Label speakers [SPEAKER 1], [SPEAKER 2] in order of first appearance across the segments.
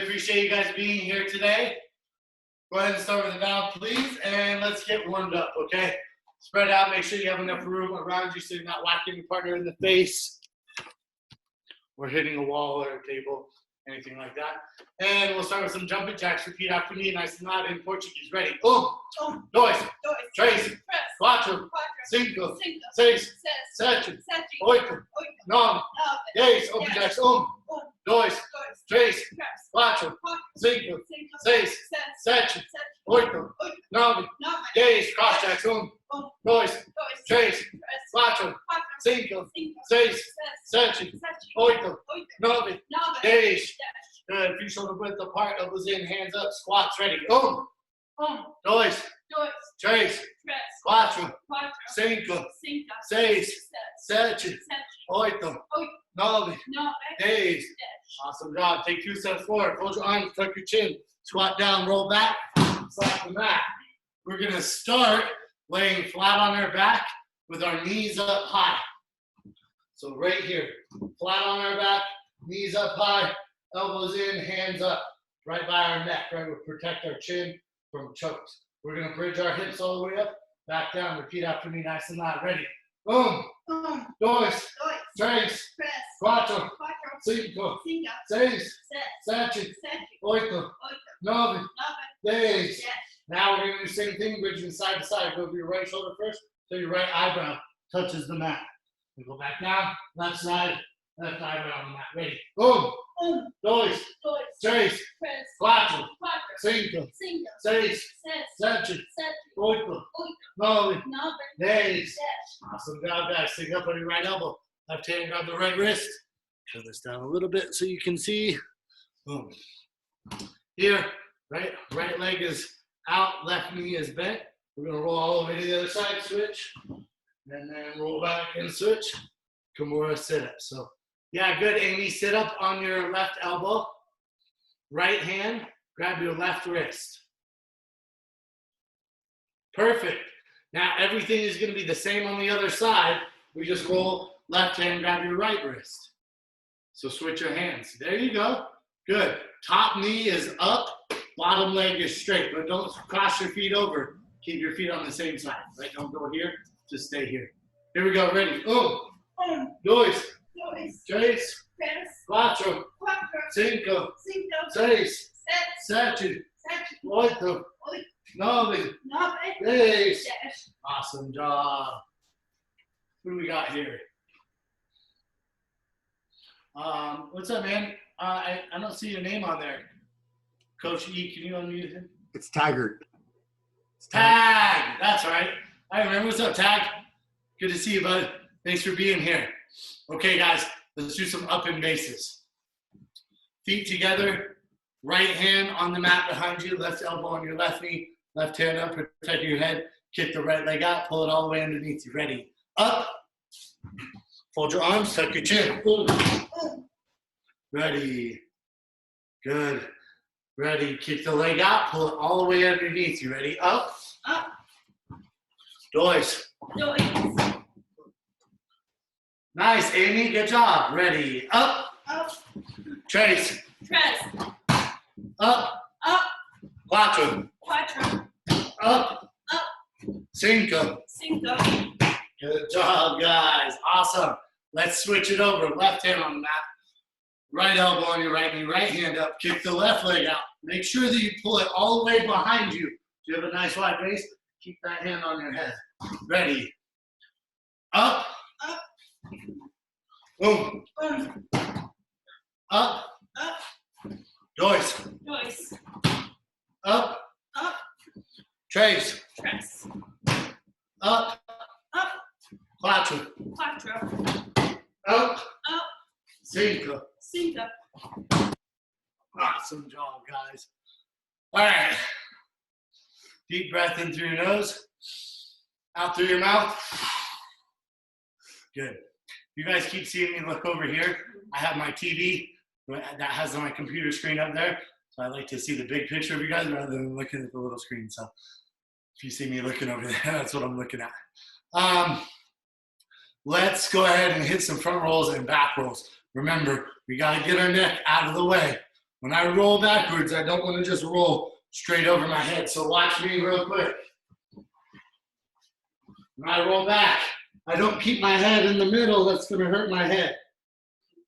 [SPEAKER 1] Appreciate you guys being here today. Go ahead and start with the down, please, and let's get warmed up, okay? Spread out, make sure you have enough room around you so you're not whacking your partner in the face or hitting a wall or a table, anything like that. And we'll start with some jumping jacks. Repeat after me, nice and loud in Portuguese. Ready? Dois, três, quatro, cinco, seis, sete, oito, nove, 10. Open jacks. Dois, três, quatro, cinco, seis, sete, oito, nove, 10. Cross jacks. Dois, três, quatro, cinco, seis, sete, oito, nove, 10. Good. Feet shoulder width apart, elbows in, hands up, squats. Ready? Dois, três, quatro, cinco, seis, sete, oito, nove, 10. Awesome job. Take 2 steps forward. Fold your arms, tuck your chin, squat down, roll back, slap the mat. We're going to start laying flat on our back with our knees up high. So right here, flat on our back, knees up high, elbows in, hands up, right by our neck, right? We'll protect our chin from chokes. We're going to bridge our hips all the way up, back down. Repeat after me, nice and loud. Ready? Dois, três, quatro, cinco, seis, sete, oito, nove, 10. Now we're going to do the same thing, bridging side to side. Go to your right shoulder first, so your right eyebrow touches the mat. We go back down, left side, left eyebrow on the mat. Ready? Dois, três, quatro, cinco, seis, sete, oito, nove, 10. Awesome job, guys. Stick up on your right elbow. Left hand, grab the right wrist. Turn this down a little bit so you can see. Boom. Here, right leg is out, left knee is bent. We're going to roll all the way to the other side, switch, and then roll back and switch. Kimura sit-up. So, yeah, good. Amy, sit up on your left elbow. Right hand, grab your left wrist. Perfect. Now, everything is going to be the same on the other side. We just roll left hand, grab your right wrist. So switch your hands. There you go. Good. Top knee is up, bottom leg is straight, but don't cross your feet over. Keep your feet on the same side, right? Don't go here, just stay here. Here we go, ready? Dois, três, quatro, cinco, seis, sete, oito, nove, 10. Awesome job. What do we got here? What's up, man? I don't see your name on there. Coach E, can you unmute him?
[SPEAKER 2] It's Taggart.
[SPEAKER 1] Tag. That's right. I remember. What's up, Tag? Good to see you, bud. Thanks for being here. Okay, guys, let's do some up and bases. Feet together, right hand on the mat behind you, left elbow on your left knee, left hand up, protect your head, kick the right leg out, pull it all the way underneath you. Ready? Up. Fold your arms, tuck your chin. Ready. Good. Ready. Kick the leg out, pull it all the way underneath you. Ready? Up. Dois. Nice, Amy. Good job. Ready? Up. Três. Up. Quatro. Up. Cinco. Good job, guys. Awesome. Let's switch it over. Left hand on the mat. Right elbow on your right knee. Right hand up. Kick the left leg out. Make sure that you pull it all the way behind you. Do you have a nice wide base? Keep that hand on your head. Ready? Up. Boom. Up. Dois. Up. Três. Up. Quatro. Up. Cinco. Awesome job, guys. All right. Deep breath in through your nose, out through your mouth. Good. You guys keep seeing me look over here. I have my TV that has my computer screen up there. So I like to see the big picture of you guys rather than looking at the little screen. So if you see me looking over there, that's what I'm looking at. Let's go ahead and hit some front rolls and back rolls. Remember, we got to get our neck out of the way. When I roll backwards, I don't want to just roll straight over my head. So watch me real quick. When I roll back, I don't keep my head in the middle. That's going to hurt my head.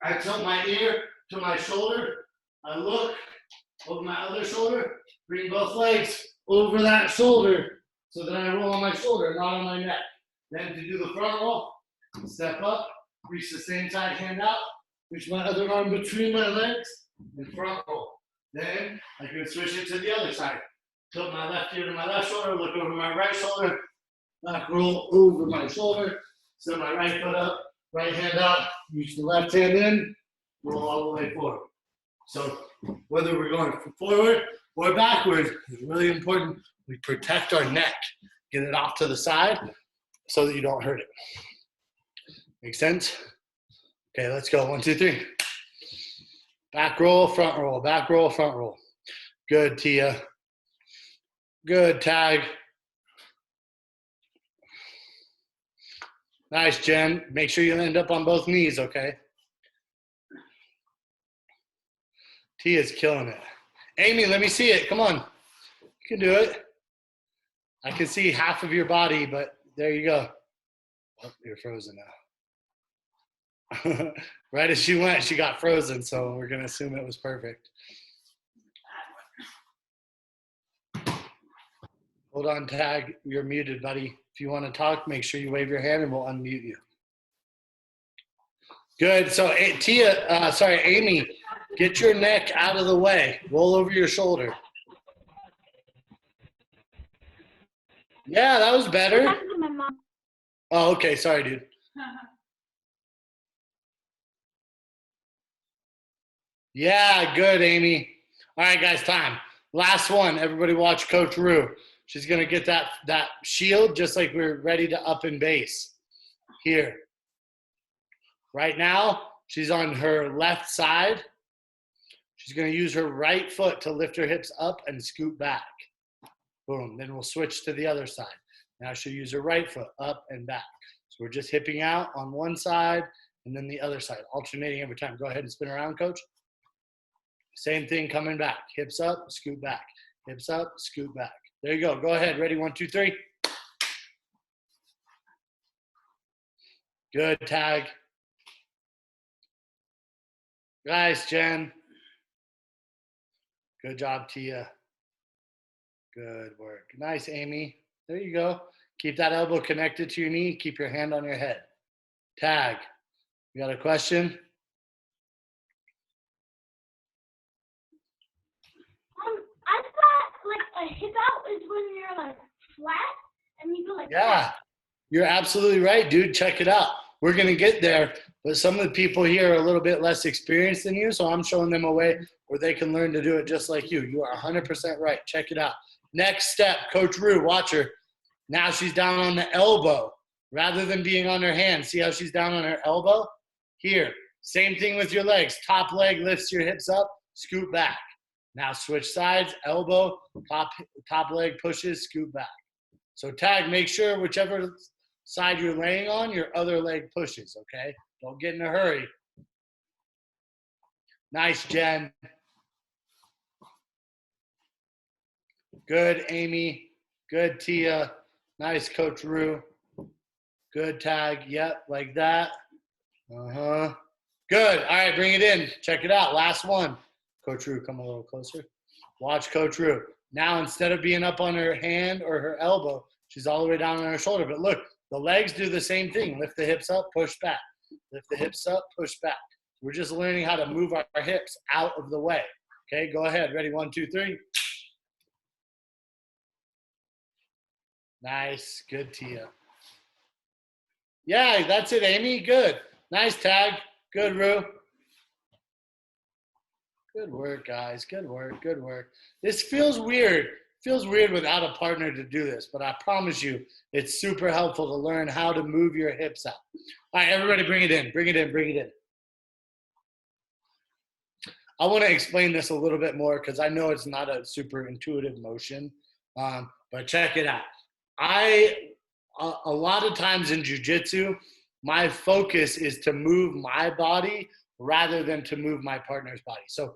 [SPEAKER 1] I tilt my ear to my shoulder. I look over my other shoulder, bring both legs over that shoulder so that I roll on my shoulder, not on my neck. Then to do the front roll, step up, reach the same side, hand out, reach my other arm between my legs, and front roll. Then I can switch it to the other side. Tilt my left ear to my left shoulder, look over my right shoulder, back roll over my shoulder, set my right foot up, right hand out, reach the left hand in, roll all the way forward. So whether we're going forward or backwards, it's really important we protect our neck, get it off to the side so that you don't hurt it. Make sense? Okay, let's go. 1, 2, 3. Back roll, front roll, back roll, front roll. Good, Tia. Good, Tag. Nice, Jen. Make sure you end up on both knees, okay? Tia's killing it. Amy, let me see it. Come on. You can do it. I can see half of your body, but there you go. Oh, you're frozen now. Right as she went, she got frozen, so we're going to assume it was perfect. Hold on, Tag. You're muted, buddy. If you want to talk, make sure you wave your hand and we'll unmute you. Good. So, Amy, get your neck out of the way. Roll over your shoulder. Yeah, that was better. Oh, okay. Sorry, dude. Yeah, good, Amy. All right, guys, time. Last one. Everybody watch Coach Rue. She's going to get that shield just like we're ready to up and base. Here. Right now, she's on her left side. She's going to use her right foot to lift her hips up and scoot back. Boom. Then we'll switch to the other side. Now she'll use her right foot up and back. So we're just hipping out on one side and then the other side, alternating every time. Go ahead and spin around, Coach. Same thing coming back. Hips up, scoot back. Hips up, scoot back. There you go. Go ahead. Ready? 1, 2, 3. Good, Tag. Nice, Jen. Good job, Tia. Good work. Nice, Amy. There you go. Keep that elbow connected to your knee. Keep your hand on your head. Tag. You got a question?
[SPEAKER 2] I thought like a hip out is when you're like flat and you go like that.
[SPEAKER 1] You're absolutely right, dude. Check it out. We're going to get there, but some of the people here are a little bit less experienced than you, so I'm showing them a way where they can learn to do it just like you. You are 100% right. Check it out. Next step, Coach Rue, watch her. Now she's down on the elbow rather than being on her hand. See how she's down on her elbow? Here. Same thing with your legs. Top leg lifts your hips up, scoot back. Now switch sides, elbow, top leg pushes, scoot back. So Tag, make sure whichever side you're laying on, your other leg pushes, okay? Don't get in a hurry. Nice, Jen. Good, Amy. Good, Tia. Nice, Coach Rue. Good, Tag. Yep, like that. Uh-huh. Good. All right, bring it in. Check it out. Last one. Coach Rue, come a little closer. Watch Coach Rue. Now, instead of being up on her hand or her elbow, she's all the way down on her shoulder. But look, the legs do the same thing. Lift the hips up, push back. Lift the hips up, push back. We're just learning how to move our hips out of the way. Okay, go ahead. Ready? 1, 2, 3. Nice. Good, Tia. Yeah, that's it, Amy. Good. Nice, Tag. Good, Rue. Good work, guys. Good work. Good work. This feels weird. Feels weird without a partner to do this, but I promise you, it's super helpful to learn how to move your hips out. All right, everybody bring it in. Bring it in. Bring it in. I want to explain this a little bit more because I know it's not a super intuitive motion, but check it out. A lot of times in jiu-jitsu, my focus is to move my body rather than to move my partner's body. So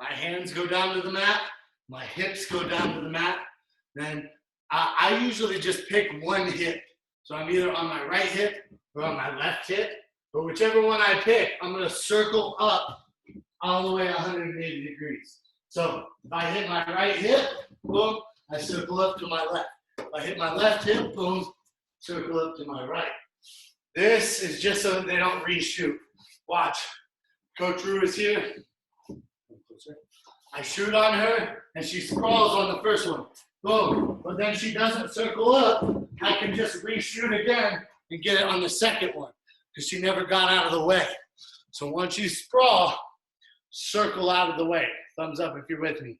[SPEAKER 1] My hands go down to the mat. My hips go down to the mat. Then I usually just pick one hip. So I'm either on my right hip or on my left hip. But whichever one I pick, I'm going to circle up all the way 180 degrees. So if I hit my right hip, boom, I circle up to my left. If I hit my left hip, boom, circle up to my right. This is just so that they don't reshoot. Watch. Coach Rue is here. I shoot on her, and she sprawls on the first one. Boom. But then she doesn't circle up. I can just reshoot again and get it on the second one because she never got out of the way. So once you sprawl, circle out of the way. Thumbs up if you're with me.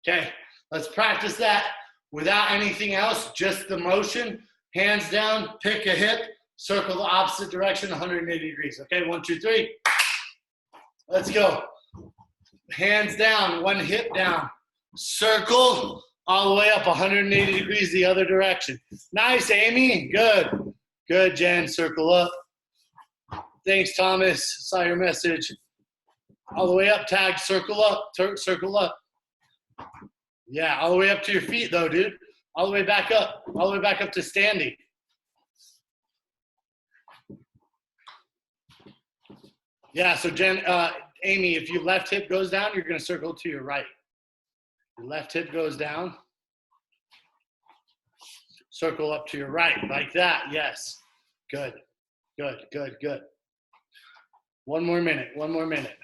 [SPEAKER 1] Okay, let's practice that without anything else, just the motion. Hands down, pick a hip, circle the opposite direction, 180 degrees. Okay, 1, 2, 3. Let's go. Hands down, one hip down. Circle all the way up 180 degrees the other direction. Nice, Amy. Good. Good, Jen. Circle up. Thanks, Thomas. Saw your message. All the way up, Tag. Circle up. Circle up. Yeah, all the way up to your feet, though, dude. All the way back up. All the way back up to standing. Yeah, so Jen, Amy, if your left hip goes down, you're going to circle to your right. Your left hip goes down. Circle up to your right, like that. Yes. Good. Good, good, good. One more minute. One more minute.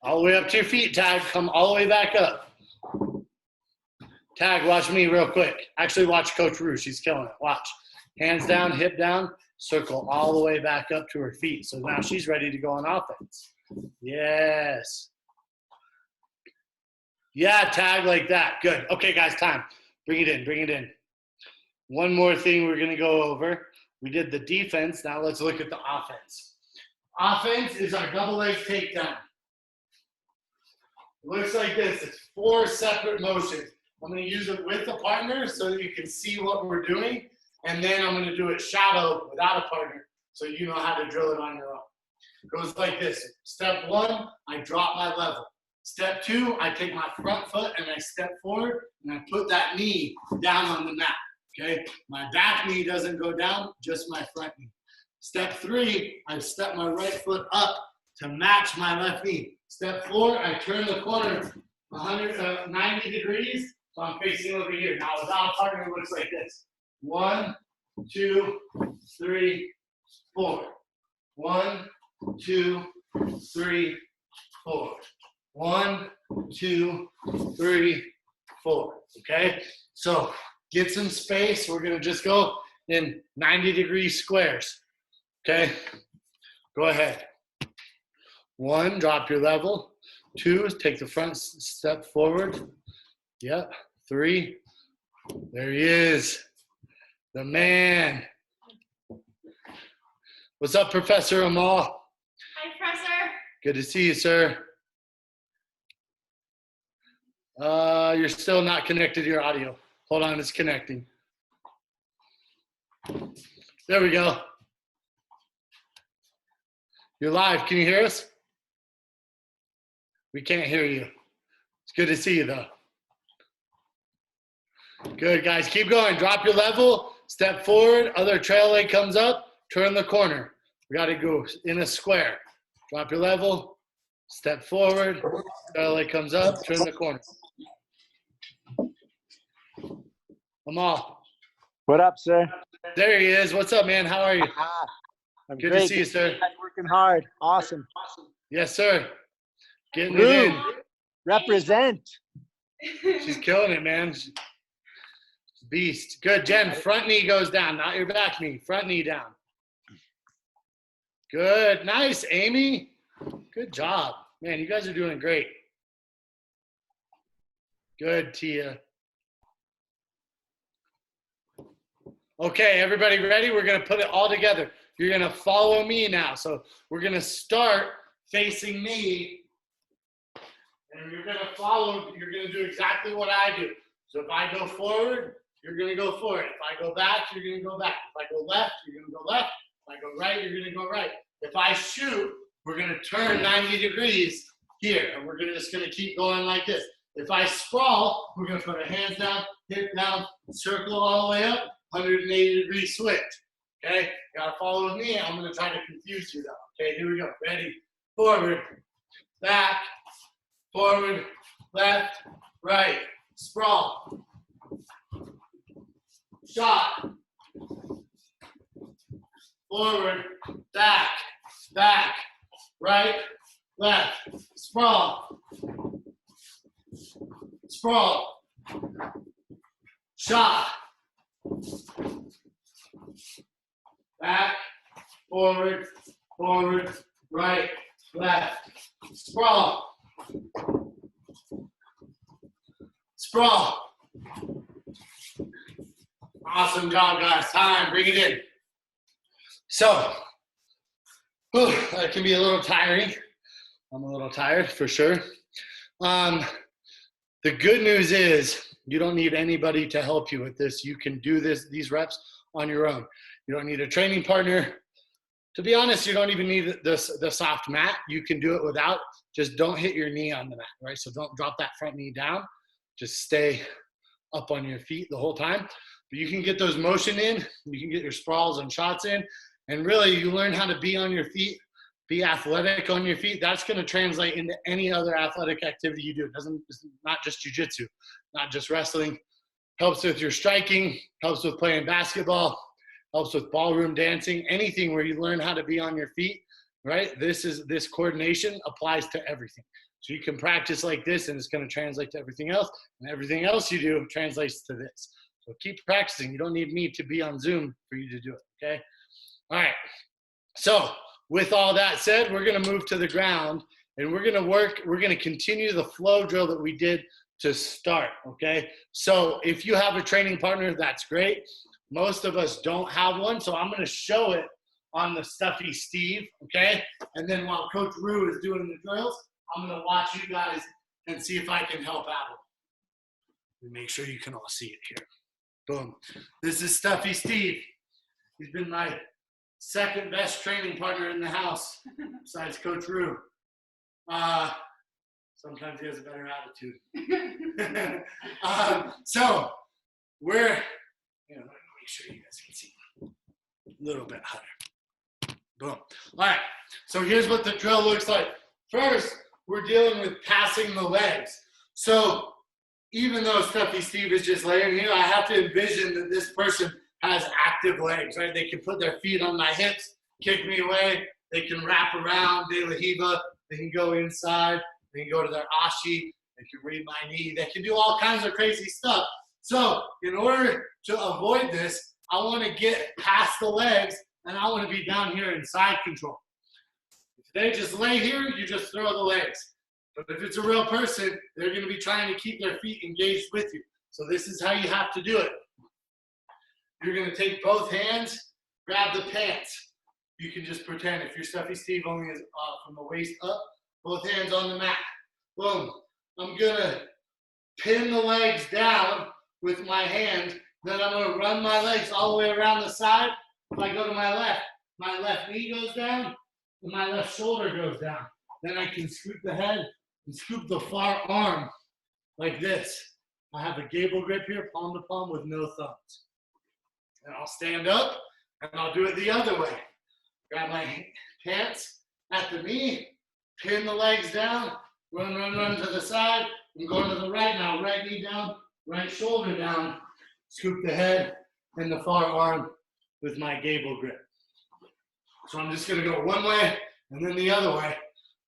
[SPEAKER 1] All the way up to your feet, Tag. Come all the way back up. Tag, watch me real quick. Actually, watch Coach Rue. She's killing it. Watch. Hands down, hip down. Circle all the way back up to her feet. So now she's ready to go on offense. Yes. Yeah, Tag like that. Good. Okay, guys, time. Bring it in. Bring it in. One more thing we're going to go over. We did the defense. Now let's look at the offense. Offense is our double leg takedown. It looks like this. It's 4 separate motions. I'm going to use it with a partner so that you can see what we're doing. And then I'm going to do it shadow without a partner so you know how to drill it on your own. It goes like this. Step 1, I drop my level. Step 2, I take my front foot and I step forward and I put that knee down on the mat. Okay? My back knee doesn't go down, just my front knee. Step 3, I step my right foot up to match my left knee. Step 4, I turn the corner 90 degrees, so I'm facing over here. Now without a partner, it looks like this. 1, 2, 3, 4. 1, 2, 3, 4. 1, 2, 3, 4. Okay? So get some space. We're going to just go in 90-degree squares. Okay? Go ahead. 1, drop your level. 2, take the front step forward. Yep. 3, there he is. The man. What's up, Professor Amal?
[SPEAKER 2] Hi, Professor.
[SPEAKER 1] Good to see you, sir. You're still not connected to your audio. Hold on, it's connecting. There we go. You're live. Can you hear us? We can't hear you. It's good to see you, though. Good, guys. Keep going. Drop your level. Step forward. Other trail leg comes up. Turn the corner. We got to go in a square. Drop your level. Step forward. Trail leg comes up. Turn the corner. Amal.
[SPEAKER 3] What up, sir?
[SPEAKER 1] There he is. What's up, man? How are you?
[SPEAKER 3] I'm
[SPEAKER 1] Good
[SPEAKER 3] great.
[SPEAKER 1] to see you, sir.
[SPEAKER 3] Working hard. Awesome.
[SPEAKER 1] Yes, sir. Getting
[SPEAKER 3] Rue,
[SPEAKER 1] it in.
[SPEAKER 3] represent.
[SPEAKER 1] She's killing it, man. Beast. Good, Jen. Front knee goes down, not your back knee. Front knee down. Good. Nice, Amy. Good job. Man, you guys are doing great. Good, Tia. Okay, everybody ready? We're going to put it all together. You're going to follow me now. So we're going to start facing me. And you're going to follow. You're going to do exactly what I do. So if I go forward, you're going to go forward. If I go back, you're going to go back. If I go left, you're going to go left. If I go right, you're going to go right. If I shoot, we're going to turn 90 degrees here. And we're just gonna keep going like this. If I sprawl, we're gonna put our hands down, hip down, circle all the way up, 180-degree switch. Okay, gotta follow with me. I'm gonna try to confuse you though. Okay, here we go. Ready? Forward, back, forward, left, right, sprawl, shot, forward, back, back, right, left, sprawl, sprawl, shot, back, forward, forward, right, left, sprawl, sprawl. Awesome job, guys. Time, bring it in. So, that can be a little tiring. I'm a little tired for sure. The good news is you don't need anybody to help you with this. You can do these reps on your own. You don't need a training partner. To be honest, you don't even need the soft mat. You can do it without. Just don't hit your knee on the mat, right? So don't drop that front knee down. Just stay up on your feet the whole time. But you can get those motion in. You can get your sprawls and shots in. And really, you learn how to be on your feet, be athletic on your feet. That's going to translate into any other athletic activity you do. It's not just jiu-jitsu, not just wrestling. Helps with your striking, helps with playing basketball, helps with ballroom dancing, anything where you learn how to be on your feet, right? This coordination applies to everything. So you can practice like this and it's going to translate to everything else, and everything else you do translates to this. So keep practicing. You don't need me to be on Zoom for you to do it, okay? All right. So with all that said, we're going to move to the ground and we're going to continue the flow drill that we did to start, okay? So if you have a training partner, that's great. Most of us don't have one, so I'm going to show it on the Stuffy Steve, okay? And then while Coach Rue is doing the drills, I'm going to watch you guys and see if I can help out. Make sure you can all see it here. Boom. This is Stuffy Steve. He's been my second best training partner in the house besides Coach Rue. Sometimes he has a better attitude. So we're, let me make sure you guys can see a little bit higher. Boom. All right. So here's what the drill looks like. First, we're dealing with passing the legs. So even though Stuffy Steve is just laying here, I have to envision that this person has active legs, right? They can put their feet on my hips, kick me away. They can wrap around, De La Hiva. They can go inside. They can go to their ashi. They can read my knee. They can do all kinds of crazy stuff. So in order to avoid this, I want to get past the legs, and I want to be down here in side control. If they just lay here, you just throw the legs. But if it's a real person, they're going to be trying to keep their feet engaged with you. So this is how you have to do it. You're going to take both hands, grab the pants. You can just pretend if your Stuffy Steve only is from the waist up, both hands on the mat. Boom. I'm going to pin the legs down with my hand. Then I'm going to run my legs all the way around the side. If I go to my left knee goes down, and my left shoulder goes down. Then I can scoop the head and scoop the far arm like this. I have a gable grip here, palm to palm with no thumbs. And I'll stand up and I'll do it the other way. Grab my pants at the knee, pin the legs down, run to the side. I'm going to the right now. Right knee down, right shoulder down. Scoop the head and the far arm with my gable grip. So I'm just going to go one way and then the other way.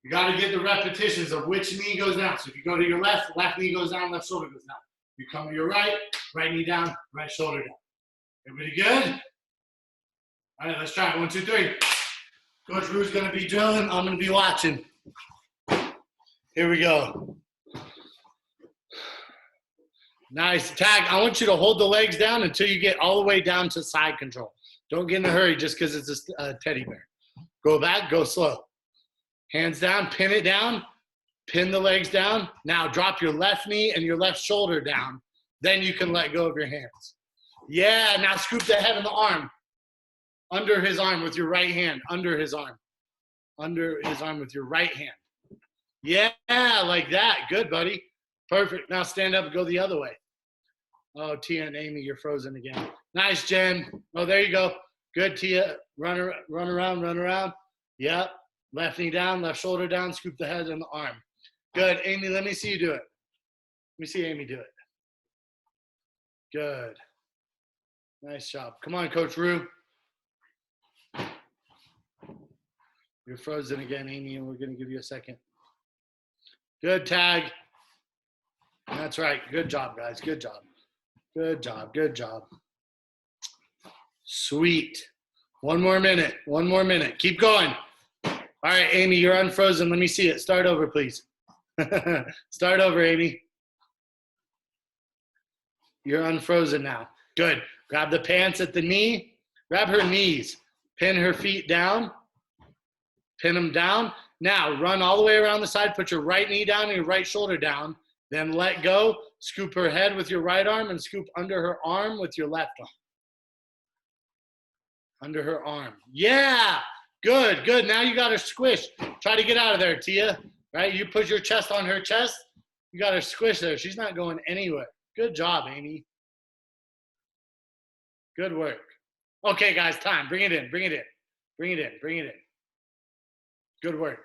[SPEAKER 1] You got to get the repetitions of which knee goes down. So if you go to your left knee goes down, left shoulder goes down. You come to your right knee down, right shoulder down. Everybody good? All right, let's try it. 1, 2, 3. Coach Rue's going to be drilling. I'm going to be watching. Here we go. Nice. Tag, I want you to hold the legs down until you get all the way down to side control. Don't get in a hurry just because it's a teddy bear. Go back, go slow. Hands down, pin it down, pin the legs down. Now drop your left knee and your left shoulder down. Then you can let go of your hands. Yeah, now scoop the head and the arm. Under his arm with your right hand, under his arm. Under his arm with your right hand. Yeah, like that. Good, buddy. Perfect. Now stand up and go the other way. Oh, Tia and Amy, you're frozen again. Nice, Jen. Oh, there you go. Good, Tia. Run around, run around. Yep. Left knee down, left shoulder down, scoop the head and the arm. Good. Amy, let me see you do it. Let me see Amy do it. Good. Nice job. Come on, Coach Rue. You're frozen again, Amy, and we're going to give you a second. Good tag. That's right. Good job, guys. Good job. Good job. Good job. Sweet. One more minute. One more minute. Keep going. All right, Amy, you're unfrozen. Let me see it. Start over, please. Start over, Amy. You're unfrozen now. Good. Grab the pants at the knee. Grab her knees. Pin her feet down. Pin them down. Now run all the way around the side. Put your right knee down and your right shoulder down. Then let go. Scoop her head with your right arm and scoop under her arm with your left arm. Under her arm. Yeah. Good, good. Now you got her squish. Try to get out of there, Tia. Right? You put your chest on her chest. You got her squish there. She's not going anywhere. Good job, Amy. Good work. Okay, guys, time. Bring it in. Bring it in. Bring it in. Bring it in. Good work.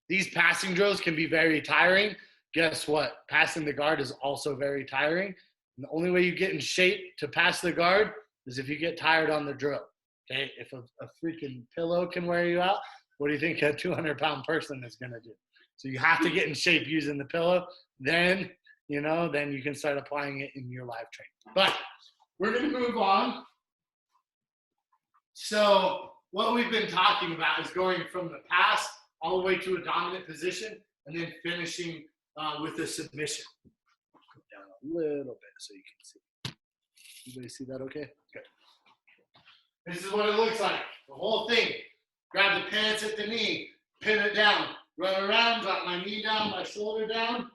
[SPEAKER 1] These passing drills can be very tiring. Guess what? Passing the guard is also very tiring. And the only way you get in shape to pass the guard is if you get tired on the drill. Okay? If a freaking pillow can wear you out, what do you think a 200-pound person is going to do? So you have to get in shape using the pillow. Then, then you can start applying it in your live training. But we're going to move on. So what we've been talking about is going from the pass all the way to a dominant position and then finishing with a submission. Go down a little bit so you can see. Everybody see that okay? Good. This is what it looks like. The whole thing. Grab the pants at the knee, pin it down, run around, drop my knee down, my shoulder down,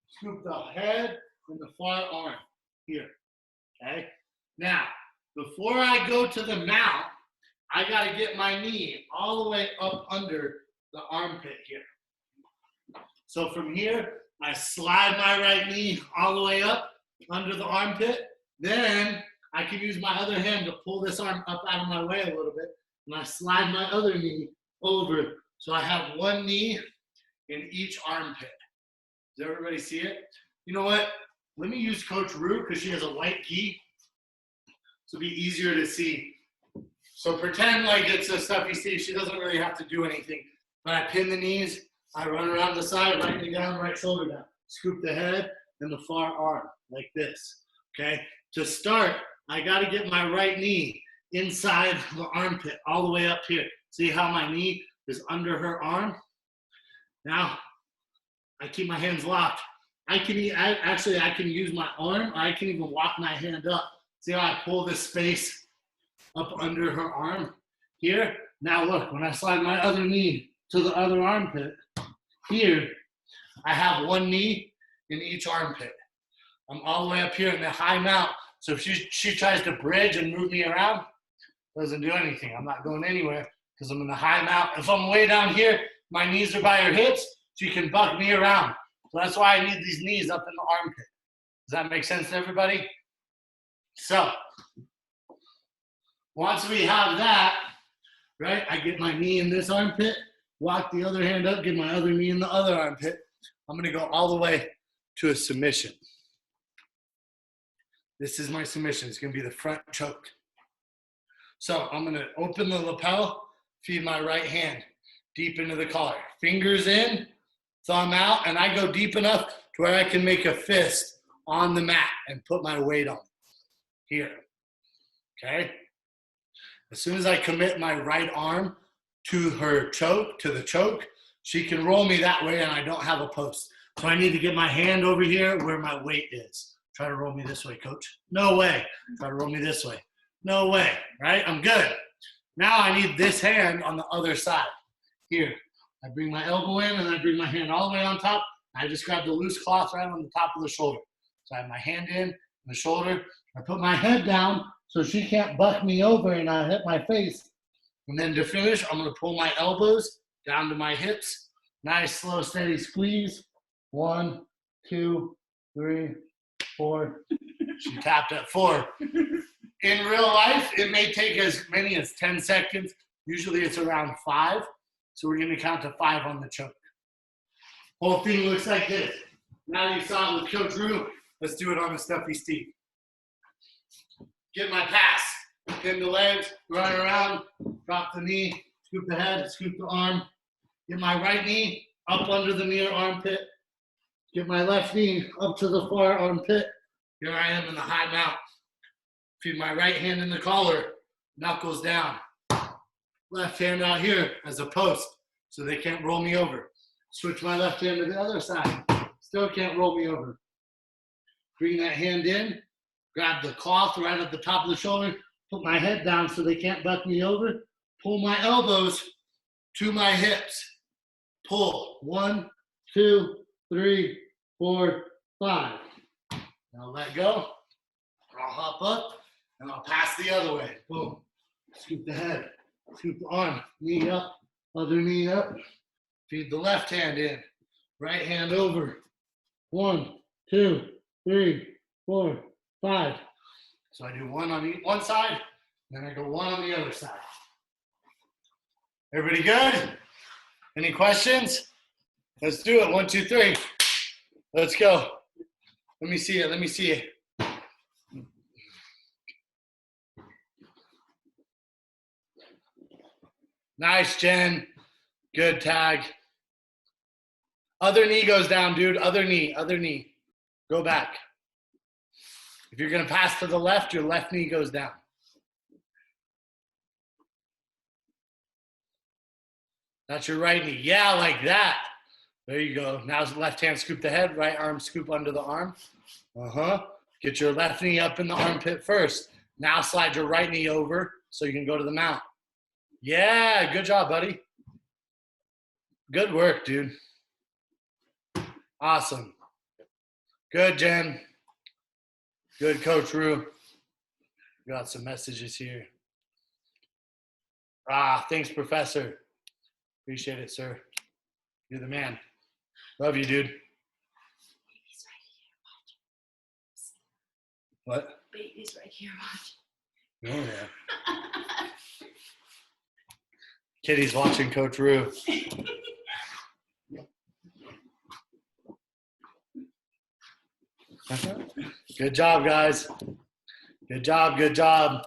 [SPEAKER 1] scoop the head and the far arm here. Okay? Now, before I go to the mount, I got to get my knee all the way up under the armpit here. So from here, I slide my right knee all the way up under the armpit. Then I can use my other hand to pull this arm up out of my way a little bit. And I slide my other knee over. So I have one knee in each armpit. Does everybody see it? You know what? Let me use Coach Rue because she has a white gi. So it'll be easier to see. So pretend like it's the stuff you see. She doesn't really have to do anything. But I pin the knees. I run around the side, right knee down, right shoulder down. Scoop the head and the far arm like this. Okay? To start, I got to get my right knee inside the armpit all the way up here. See how my knee is under her arm? Now, I keep my hands locked. I can use my arm, or I can even walk my hand up. See how I pull this space up under her arm here? Now look, when I slide my other knee to the other armpit, here, I have one knee in each armpit. I'm all the way up here in the high mount. So if she tries to bridge and move me around, doesn't do anything. I'm not going anywhere because I'm in the high mount. If I'm way down here, my knees are by her hips, she can buck me around. So that's why I need these knees up in the armpit. Does that make sense to everybody? So once we have that, right, I get my knee in this armpit, walk the other hand up, get my other knee in the other armpit. I'm going to go all the way to a submission. This is my submission. It's going to be the front choke. So I'm going to open the lapel, feed my right hand deep into the collar. Fingers in, thumb out, and I go deep enough to where I can make a fist on the mat and put my weight on here. Okay? As soon as I commit my right arm to her choke, to the choke, she can roll me that way and I don't have a post. So I need to get my hand over here where my weight is. Try to roll me this way, coach. No way. Try to roll me this way. No way, right? I'm good. Now I need this hand on the other side. Here, I bring my elbow in and I bring my hand all the way on top. I just grab the loose cloth right on the top of the shoulder. So I have my hand in the shoulder. I put my head down so she can't buck me over and I hit my face. And then to finish, I'm going to pull my elbows down to my hips. Nice, slow, steady squeeze. 1, 2, 3, 4. She tapped at 4. In real life, it may take as many as 10 seconds. Usually it's around 5. So we're going to count to 5 on the choke. Whole thing looks like this. Now you saw it with Coach Rue. Let's do it on the stuffy Steve. Get my pass. Pin the legs, run around, drop the knee, scoop the head, scoop the arm. Get my right knee up under the near armpit. Get my left knee up to the far armpit. Here I am in the high mount. Feed my right hand in the collar, knuckles down. Left hand out here as a post, so they can't roll me over. Switch my left hand to the other side. Still can't roll me over. Bring that hand in, grab the cloth right at the top of the shoulder, put my head down so they can't buck me over. Pull my elbows to my hips. Pull. 1, 2, 3, 4, 5. Now let go. I'll hop up and I'll pass the other way. Boom. Scoop the head. Scoop the arm. Knee up. Other knee up. Feed the left hand in. Right hand over. 1, 2, 3, 4, 5. So I do 1 on one side, then I go 1 on the other side. Everybody good? Any questions? Let's do it. 1, 2, 3. Let's go. Let me see it. Let me see it. Nice, Jen. Good tag. Other knee goes down, dude. Other knee. Other knee. Go back. If you're going to pass to the left, your left knee goes down. That's your right knee. Yeah, like that. There you go. Now left hand scoop the head, right arm scoop under the arm. Get your left knee up in the armpit first. Now slide your right knee over so you can go to the mount. Yeah, good job, buddy. Good work, dude. Awesome. Good, Jen. Good, Coach Rue. Got some messages here. Thanks, Professor. Appreciate it, sir. You're the man. Love you, dude.
[SPEAKER 4] Baby's right here.
[SPEAKER 1] What?
[SPEAKER 4] Baby's right here.
[SPEAKER 1] Oh, yeah. Kitty's watching Coach Rue. Good job, guys. Good job, good job.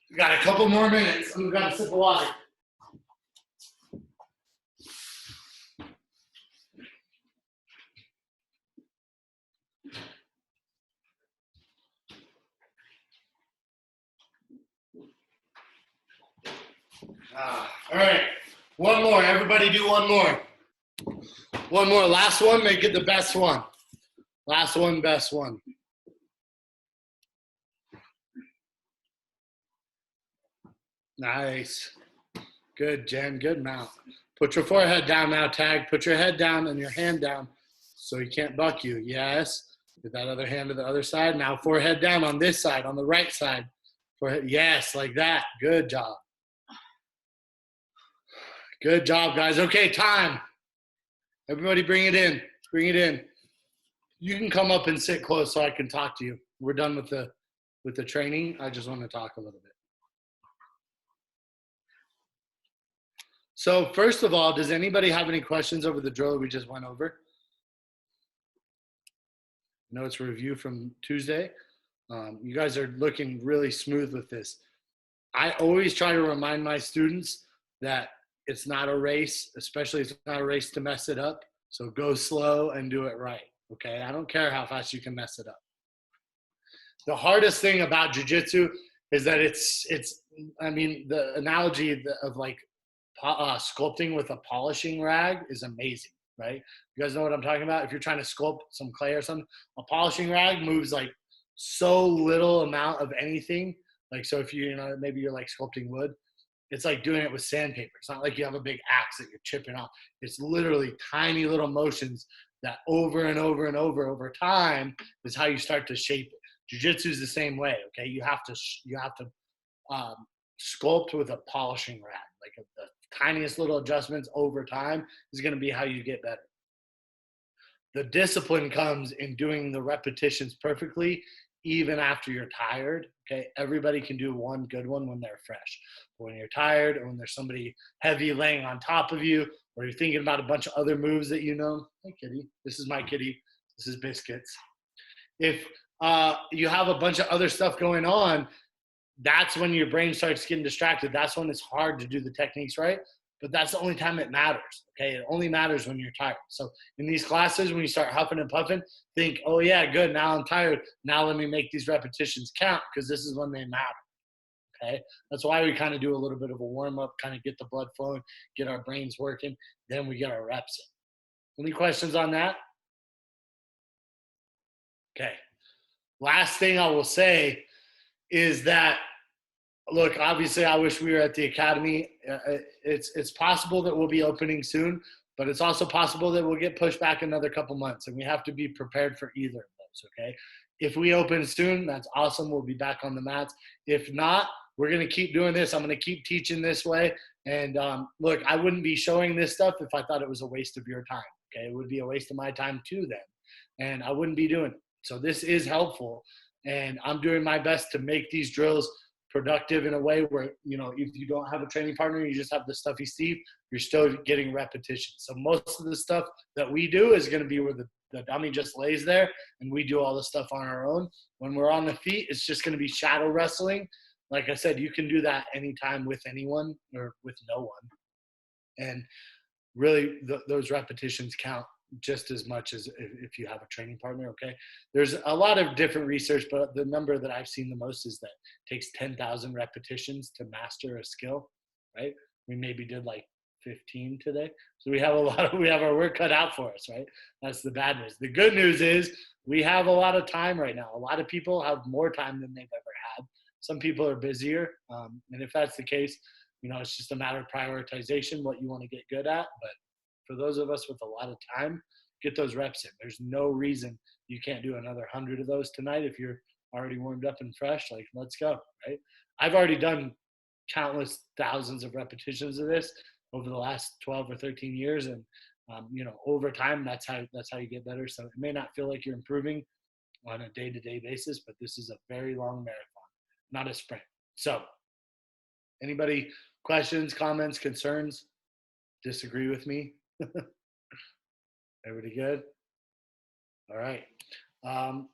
[SPEAKER 1] We got a couple more minutes. I'm gonna sip of water. All right, one more. Everybody do one more. One more. Last one, make it the best one. Last one, best one. Nice. Good, Jen. Good mount. Put your forehead down now, tag. Put your head down and your hand down so he can't buck you. Yes. Get that other hand to the other side. Now forehead down on this side, on the right side. Forehead. Yes, like that. Good job. Good job, guys. Okay, time. Everybody bring it in. Bring it in. You can come up and sit close so I can talk to you. We're done with the training. I just want to talk a little bit. So first of all, does anybody have any questions over the drill we just went over? I know it's a review from Tuesday. You guys are looking really smooth with this. I always try to remind my students that it's not a race, especially it's not a race to mess it up. So go slow and do it right, okay? I don't care how fast you can mess it up. The hardest thing about jiu-jitsu is that I mean, the analogy of like sculpting with a polishing rag is amazing, right? You guys know what I'm talking about? If you're trying to sculpt some clay or something, a polishing rag moves like so little amount of anything. Like, so if you know, maybe you're like sculpting wood, it's like doing it with sandpaper. It's not like you have a big axe that you're chipping off. It's literally tiny little motions that over and over and over time is how you start to shape it. Jiu-jitsu is the same way, okay? You have to sculpt with a polishing rag, like the tiniest little adjustments over time is going to be how you get better. The discipline comes in doing the repetitions perfectly, even after you're tired. Okay. Everybody can do one good one when they're fresh. But when you're tired, or when there's somebody heavy laying on top of you, or you're thinking about a bunch of other moves that you know, hey kitty, this is my kitty, this is Biscuits. If you have a bunch of other stuff going on, that's when your brain starts getting distracted. That's when it's hard to do the techniques right. But that's the only time it matters. Okay. It only matters when you're tired. So in these classes, when you start huffing and puffing, think, oh yeah, good. Now I'm tired. Now let me make these repetitions count, because this is when they matter. Okay. That's why we kind of do a little bit of a warm up, kind of get the blood flowing, get our brains working. Then we get our reps in. Any questions on that? Okay. Last thing I will say is that, look, obviously I wish we were at the academy. It's possible that we'll be opening soon, but it's also possible that we'll get pushed back another couple months, and we have to be prepared for either of those, okay? If we open soon, that's awesome. We'll be back on the mats. If not, we're going to keep doing this. I'm going to keep teaching this way. And look, I wouldn't be showing this stuff if I thought it was a waste of your time, okay? It would be a waste of my time too then, and I wouldn't be doing it. So this is helpful, and I'm doing my best to make these drills productive in a way where, you know, if you don't have a training partner, you just have the stuffy Steve, you're still getting repetition. So most of the stuff that we do is going to be where the dummy just lays there and we do all the stuff on our own. When we're on the feet, it's just going to be shadow wrestling. Like I said, you can do that anytime with anyone or with no one. And really those repetitions count just as much as if you have a training partner, okay? There's a lot of different research, but the number that I've seen the most is that it takes 10,000 repetitions to master a skill, right? We maybe did like 15 today. So we have our work cut out for us, right? That's the bad news. The good news is we have a lot of time right now. A lot of people have more time than they've ever had. Some people are busier. And if that's the case, you know, it's just a matter of prioritization, what you want to get good at. But for those of us with a lot of time, get those reps in. There's no reason you can't do another 100 of those tonight if you're already warmed up and fresh. Like, let's go, right? I've already done countless thousands of repetitions of this over the last 12 or 13 years. And, you know, over time, that's how you get better. So it may not feel like you're improving on a day-to-day basis, but this is a very long marathon, not a sprint. So anybody, questions, comments, concerns, disagree with me? Everybody good? All right.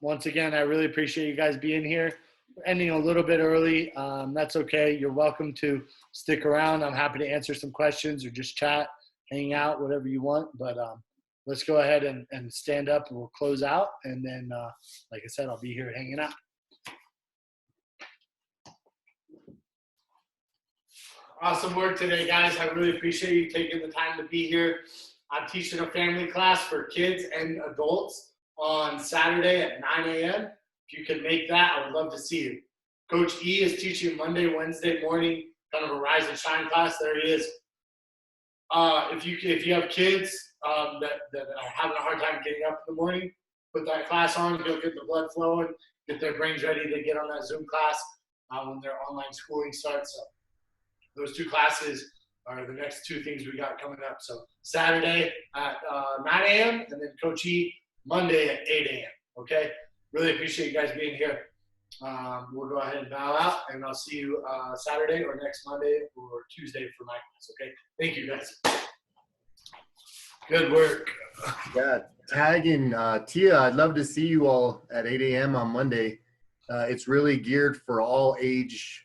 [SPEAKER 1] Once again, I really appreciate you guys being here. We're ending a little bit early. That's okay. You're welcome to stick around. I'm happy to answer some questions or just chat, hang out, whatever you want. But let's go ahead and stand up and we'll close out. And then, like I said, I'll be here hanging out. Awesome work today, guys. I really appreciate you taking the time to be here. I'm teaching a family class for kids and adults on Saturday at 9 a.m. If you can make that, I would love to see you. Coach E is teaching Monday, Wednesday morning, kind of a rise and shine class. There he is. If you have kids that are having a hard time getting up in the morning, put that class on. You'll get the blood flowing, get their brains ready to get on that Zoom class when their online schooling starts. So those two classes are the next two things we got coming up. So Saturday at 9 a.m. and then Coach E Monday at 8 a.m. Okay? Really appreciate you guys being here. We'll go ahead and bow out, and I'll see you Saturday or next Monday or Tuesday for my class. Okay? Thank you, guys. Good work.
[SPEAKER 5] Yeah, Tag and Tia, I'd love to see you all at 8 a.m. on Monday. It's really geared for all age